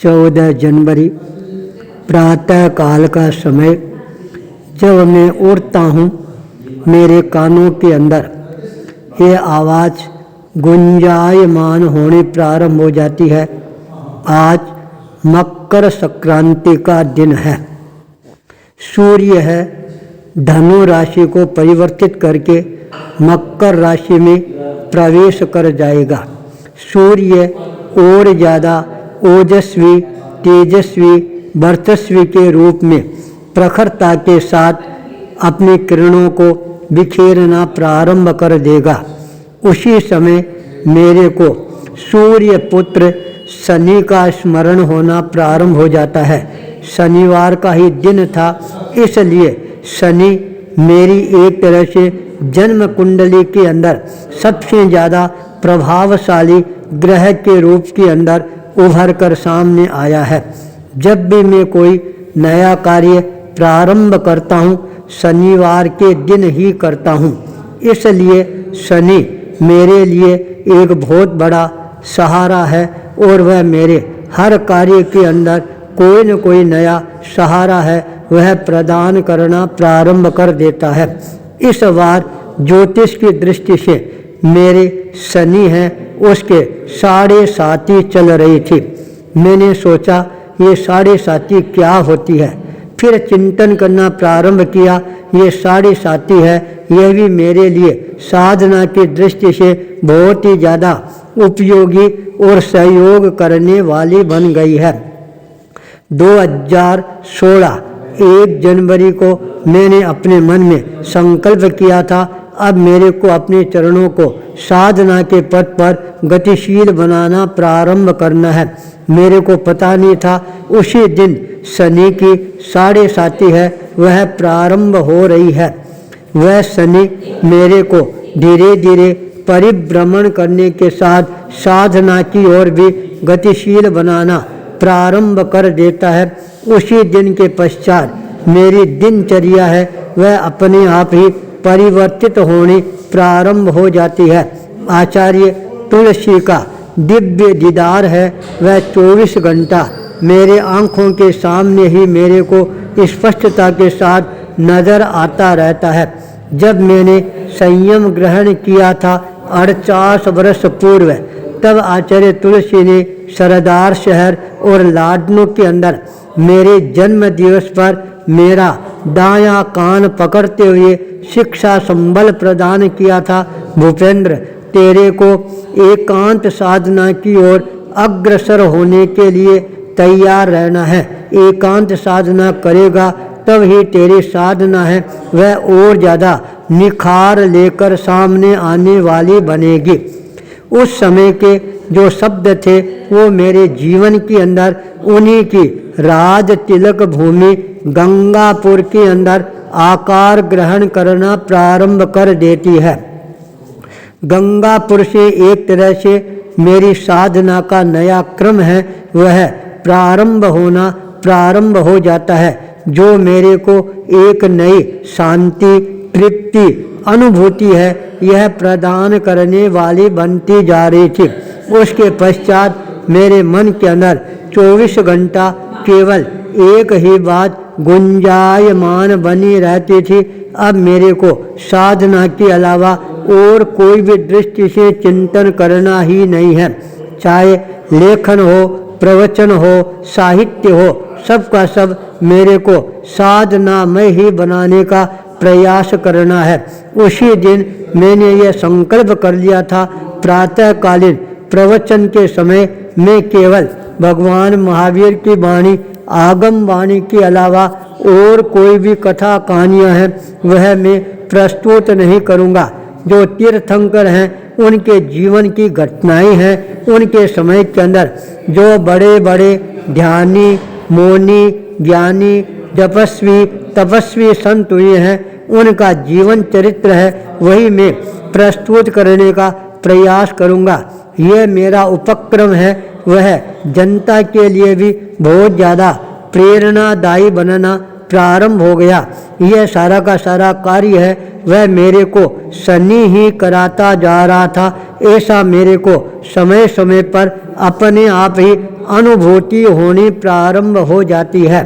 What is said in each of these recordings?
14 जनवरी प्रातः काल का समय। जब मैं उठता हूँ मेरे कानों के अंदर ये आवाज़ गुंजायमान होनी प्रारंभ हो जाती है। आज मकर संक्रांति का दिन है। सूर्य है धनु राशि को परिवर्तित करके मकर राशि में प्रवेश कर जाएगा। सूर्य और ज़्यादा ओजस्वी, तेजस्वी, वर्चस्वी के रूप में प्रखरता के साथ अपनी किरणों को बिखेरना प्रारंभ कर देगा। उसी समय मेरे को सूर्य पुत्र शनि का स्मरण होना प्रारंभ हो जाता है। शनिवार का ही दिन था, इसलिए शनि मेरी एक तरह से जन्म कुंडली के अंदर सबसे ज़्यादा प्रभावशाली ग्रह के रूप के अंदर उभर कर सामने आया है। जब भी मैं कोई नया कार्य प्रारंभ करता हूँ शनिवार के दिन ही करता हूँ। इसलिए शनि मेरे लिए एक बहुत बड़ा सहारा है और वह मेरे हर कार्य के अंदर कोई न कोई नया सहारा है वह प्रदान करना प्रारंभ कर देता है। इस बार ज्योतिष की दृष्टि से मेरे शनि हैं उसके 7.5 चल रही थी। मैंने सोचा ये 7.5 क्या होती है, फिर चिंतन करना प्रारंभ किया। ये 7.5 है, यह भी मेरे लिए साधना की दृष्टि से बहुत ही ज़्यादा उपयोगी और सहयोग करने वाली बन गई है। 2016 1 जनवरी को मैंने अपने मन में संकल्प किया था, अब मेरे को अपने चरणों को साधना के पथ पर गतिशील बनाना प्रारंभ करना है। मेरे को पता नहीं था उसी दिन शनि की 7.5 है वह प्रारंभ हो रही है। वह शनि मेरे को धीरे धीरे परिभ्रमण करने के साथ साधना की ओर भी गतिशील बनाना प्रारंभ कर देता है। उसी दिन के पश्चात मेरी दिनचर्या है वह अपने आप ही परिवर्तित होनी प्रारंभ हो जाती है। आचार्य तुलसी का दिव्य दीदार है वह 24 घंटा मेरे आँखों के सामने ही मेरे को स्पष्टता के साथ नज़र आता रहता है। जब मैंने संयम ग्रहण किया था 48 वर्ष पूर्व, तब आचार्य तुलसी ने सरदार शहर और लाडनों के अंदर मेरे जन्म दिवस पर मेरा दायां कान पकड़ते हुए शिक्षा संबल प्रदान किया था। भूपेंद्र, तेरे को एकांत साधना की ओर अग्रसर होने के लिए तैयार रहना है। एकांत साधना करेगा तब ही तेरी साधना है वह और ज़्यादा निखार लेकर सामने आने वाली बनेगी। उस समय के जो शब्द थे वो मेरे जीवन के अंदर उन्हीं की राज तिलक भूमि गंगापुर के अंदर आकार ग्रहण करना प्रारंभ कर देती है। गंगापुर से एक तरह से मेरी साधना का नया क्रम है वह प्रारंभ हो जाता है, जो मेरे को एक नई शांति, तृप्ति, अनुभूति है यह प्रदान करने वाली बनती जा रही थी। उसके पश्चात मेरे मन के अंदर 24 घंटा केवल एक ही बात गुंजायमान बनी रहती थी। अब मेरे को साधना के अलावा और कोई भी दृष्टि से चिंतन करना ही नहीं है। चाहे लेखन हो, प्रवचन हो, साहित्य हो, सबका सब मेरे को साधनामय ही बनाने का प्रयास करना है। उसी दिन मैंने यह संकल्प कर लिया था प्रातःकालीन प्रवचन के समय मैं केवल भगवान महावीर की वाणी, आगम वाणी के अलावा और कोई भी कथा कहानियाँ हैं वह मैं प्रस्तुत नहीं करूँगा। जो तीर्थंकर हैं उनके जीवन की घटनाएं हैं, उनके समय के अंदर जो बड़े बड़े ध्यानी, मौनी, ज्ञानी, तपस्वी संत हुए हैं उनका जीवन चरित्र है वही मैं प्रस्तुत करने का प्रयास करूँगा। यह मेरा उपक्रम है वह जनता के लिए भी बहुत ज़्यादा प्रेरणादायी बनना प्रारंभ हो गया। यह सारा का सारा कार्य है वह मेरे को शनि ही कराता जा रहा था। ऐसा मेरे को समय समय पर अपने आप ही अनुभूति होनी प्रारंभ हो जाती है।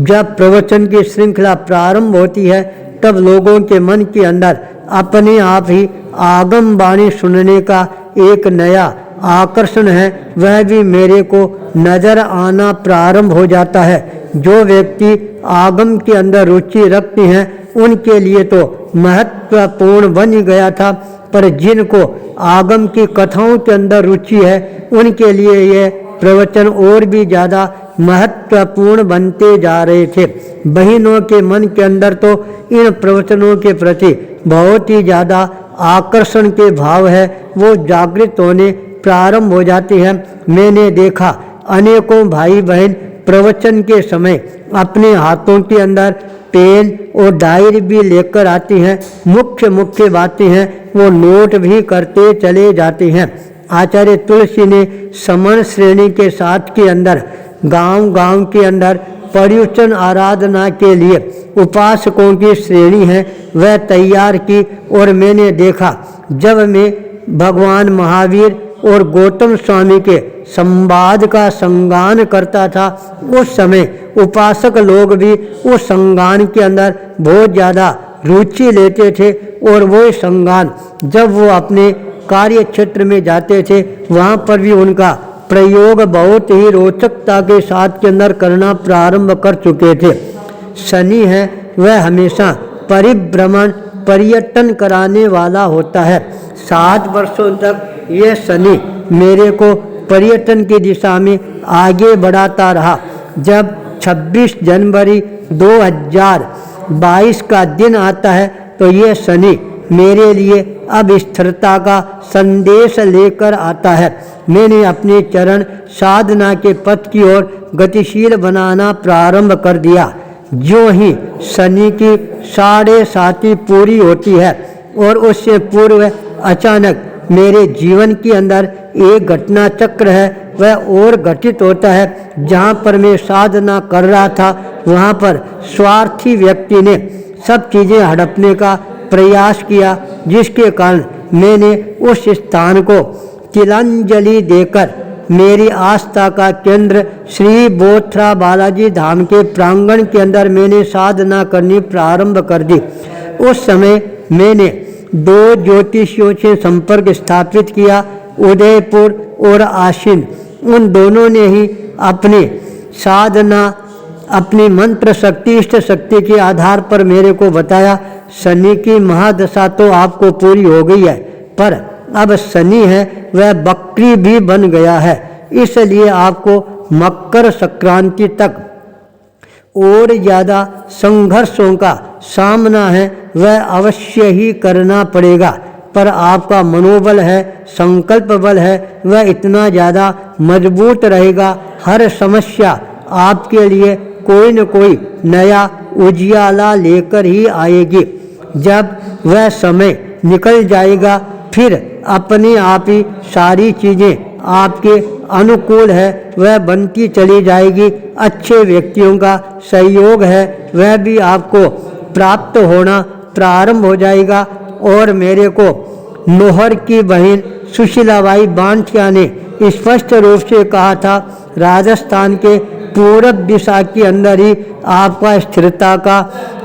जब प्रवचन की श्रृंखला प्रारंभ होती है तब लोगों के मन के अंदर अपने आप ही आगम वाणी सुनने का एक नया आकर्षण है, वह भी मेरे को नजर आना प्रारंभ हो जाता है। जो व्यक्ति आगम के अंदर रुचि रखते हैं उनके लिए तो महत्वपूर्ण बन गया था, पर जिनको आगम की कथाओं के अंदर रुचि है उनके लिए ये प्रवचन और भी ज़्यादा महत्वपूर्ण बनते जा रहे थे। बहनों के मन के अंदर तो इन प्रवचनों के प्रति बहुत ही ज़्यादा आकर्षण के भाव है, वो जागृत होने प्रारंभ हो जाती है। मैंने देखा अनेकों भाई बहन प्रवचन के समय अपने हाथों के अंदर पेन और डायरी भी लेकर आती हैं, मुख्य मुख्य बातें हैं वो नोट भी करते चले जाते हैं। आचार्य तुलसी ने समण श्रेणी के साथ के अंदर गांव के अंदर पर्युषण आराधना के लिए उपासकों की श्रेणी है वह तैयार की, और मैंने देखा जब मैं भगवान महावीर और गौतम स्वामी के संवाद का संगान करता था उस समय उपासक लोग भी उस संगान के अंदर बहुत ज़्यादा रुचि लेते थे, और वो संगान जब वो अपने कार्य क्षेत्र में जाते थे वहाँ पर भी उनका प्रयोग बहुत ही रोचकता के साथ के अंदर करना प्रारंभ कर चुके थे। शनि है वह हमेशा परिभ्रमण पर्यटन कराने वाला होता है। 7 वर्षों तक यह शनि मेरे को पर्यटन की दिशा में आगे बढ़ाता रहा। जब 26 जनवरी 2022 का दिन आता है तो यह शनि मेरे लिए अब स्थिरता का संदेश लेकर आता है। मैंने अपने चरण साधना के पथ की ओर गतिशील बनाना प्रारंभ कर दिया। जो ही शनि की 7.5 पूरी होती है और उससे पूर्व अचानक मेरे जीवन के अंदर एक घटना चक्र है वह और घटित होता है। जहाँ पर मैं साधना कर रहा था वहाँ पर स्वार्थी व्यक्ति ने सब चीज़ें हड़पने का प्रयास किया, जिसके कारण मैंने उस स्थान को तिलांजलि देकर मेरी आस्था का केंद्र श्री बोथरा बालाजी धाम के प्रांगण के अंदर मैंने साधना करनी प्रारंभ कर दी। उस समय मैंने 2 ज्योतिषियों से संपर्क स्थापित किया, उदयपुर और आश्विन। उन दोनों ने ही अपनी साधना अपनी मंत्र शक्ति इष्ट शक्ति के आधार पर मेरे को बताया शनि की महादशा तो आपको पूरी हो गई है, पर अब शनि है वह बकरी भी बन गया है, इसलिए आपको मकर संक्रांति तक और ज़्यादा संघर्षों का सामना है वह अवश्य ही करना पड़ेगा। पर आपका मनोबल है, संकल्प बल है वह इतना ज़्यादा मजबूत रहेगा। हर समस्या आपके लिए कोई न कोई नया उजियाला लेकर ही आएगी। जब वह समय निकल जाएगा फिर अपने आप ही सारी चीज़ें आपके अनुकूल है वह बनती चली जाएगी। अच्छे व्यक्तियों का सहयोग है वह भी आपको प्राप्त होना प्रारंभ हो जाएगा। और मेरे को नोहर की बहन सुशीलाबाई बांटिया ने स्पष्ट रूप से कहा था राजस्थान के पूर्व दिशा के अंदर ही आपका स्थिरता का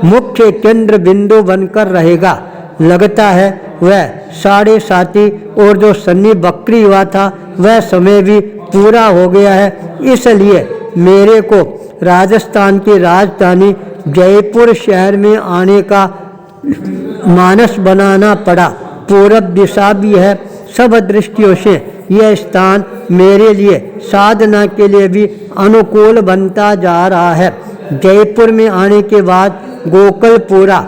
मुख्य केंद्र बिंदु बनकर रहेगा। लगता है वह 7.5 और जो शनि बकरी हुआ था वह समय भी पूरा हो गया है, इसलिए मेरे को राजस्थान की राजधानी जयपुर शहर में आने का मानस बनाना पड़ा। पूर्व दिशा भी है, सब दृष्टियों से यह स्थान मेरे लिए साधना के लिए भी अनुकूल बनता जा रहा है। जयपुर में आने के बाद गोकलपुरा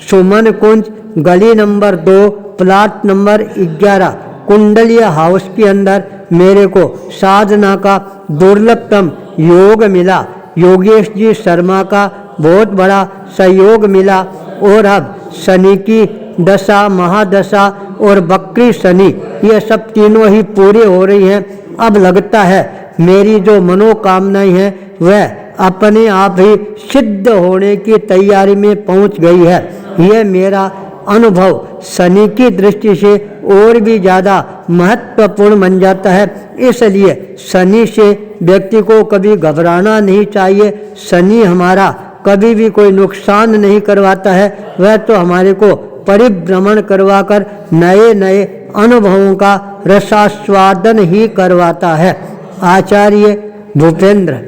सुमन कुंज गली नंबर 2 प्लाट नंबर 11 कुंडलीय हाउस के अंदर मेरे को साधना का दुर्लभतम योग मिला। योगेश जी शर्मा का बहुत बड़ा सहयोग मिला और अब शनि की दशा महादशा और बकरी शनि ये सब तीनों ही पूरे हो रही हैं। अब लगता है मेरी जो मनोकामनाएं हैं वह अपने आप ही सिद्ध होने की तैयारी में पहुंच गई है। यह मेरा अनुभव शनि की दृष्टि से और भी ज़्यादा महत्वपूर्ण बन जाता है। इसलिए शनि से व्यक्ति को कभी घबराना नहीं चाहिए। शनि हमारा कभी भी कोई नुकसान नहीं करवाता है, वह तो हमारे को परिभ्रमण करवाकर नए नए अनुभवों का रसास्वादन ही करवाता है। आचार्य भूपेंद्र।